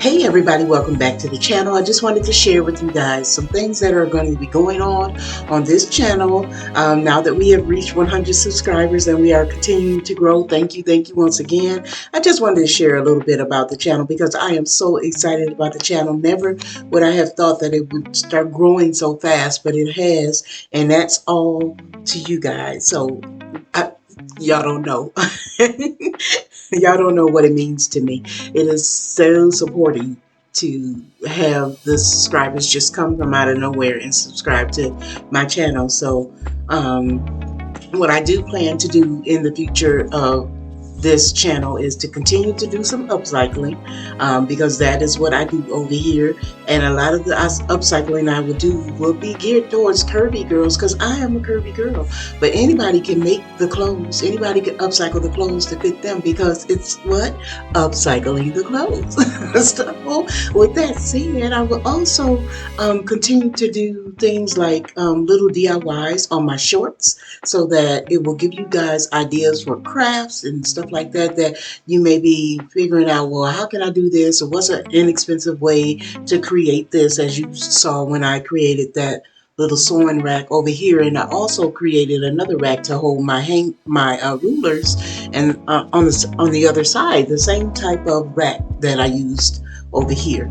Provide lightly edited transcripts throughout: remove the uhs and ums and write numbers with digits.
Hey everybody, welcome back to the channel. I just wanted to share with you guys some things that are going to be going on this channel now that we have reached 100 subscribers and we are continuing to grow. Thank you once again. I just wanted to share a little bit about the channel because I am so excited about the channel. Never would I have thought that it would start growing so fast, but it has, and that's all to you guys. So y'all don't know. Y'all don't know what it means to me. It is so supporting to have the subscribers just come from out of nowhere and subscribe to my channel. So what I do plan to do in the future of this channel is to continue to do some upcycling because that is what I do over here, and a lot of the upcycling I will do will be geared towards curvy girls because I am a curvy girl, but anybody can make the clothes, anybody can upcycle the clothes to fit them because it's what? Upcycling the clothes. So with that said, I will also continue to do things like little DIYs on my shorts so that it will give you guys ideas for crafts and stuff like that you may be figuring out, well, how can I do this, or what's an inexpensive way to create this, as you saw when I created that little sewing rack over here. And I also created another rack to hold my rulers, and on the other side, the same type of rack that I used over here.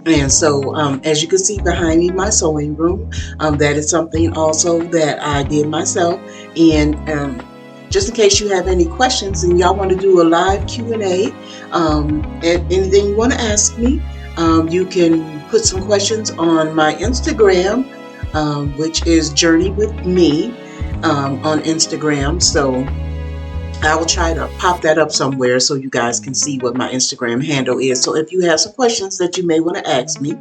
And so as you can see behind me, my sewing room, that is something also that I did myself. And just in case you have any questions and y'all want to do a live Q&A, and anything you want to ask me, you can put some questions on my Instagram, which is Journey with Me on Instagram. So I will try to pop that up somewhere so you guys can see what my Instagram handle is. So if you have some questions that you may want to ask me,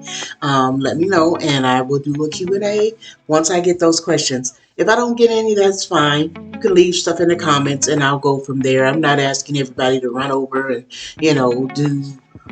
let me know, and I will do a Q&A once I get those questions. If I don't get any, that's fine. You can leave stuff in the comments and I'll go from there. I'm not asking everybody to run over and, do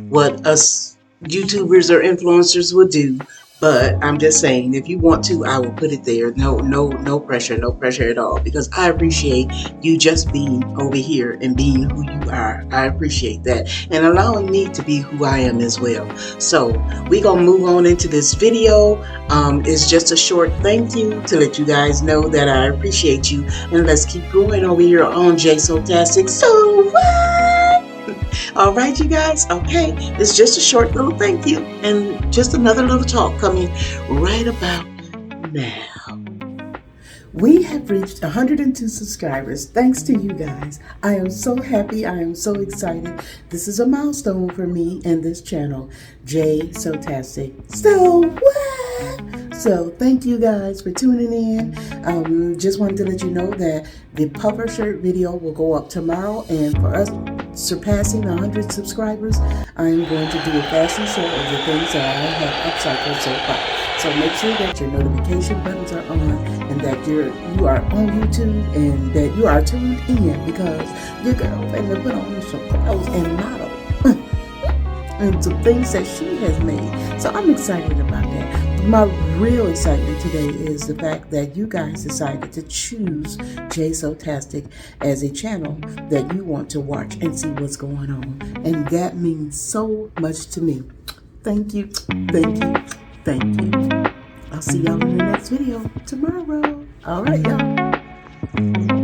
what us YouTubers or influencers would do. But I'm just saying, if you want to, I will put it there. No pressure, no pressure at all, because I appreciate you just being over here and being who you are. I appreciate that, and allowing me to be who I am as well. So we're gonna move on into this video. It's just a short thank you to let you guys know that I appreciate you, and let's keep going over here on Sew Tastic. So what? All right, you guys. Okay, it's just a short little thank you and just another little talk coming right about now. We have reached 102 subscribers. Thanks to you guys. I am so happy. I am so excited. This is a milestone for me and this channel, Sew Tastic. So what? So thank you guys for tuning in. Just wanted to let you know that the puffer shirt video will go up tomorrow, and for us surpassing 100 subscribers, I'm going to do a fashion show of the things that I have upcycled so far. So make sure that your notification buttons are on and that you are on YouTube and that you are tuned in, because your girl finna put on some clothes and model and some things that she has made. So I'm excited about that. My real excitement today is the fact that you guys decided to choose Sew Tastic as a channel that you want to watch and see what's going on. And that means so much to me. Thank you, thank you, thank you. I'll see y'all in the next video tomorrow. All right, y'all.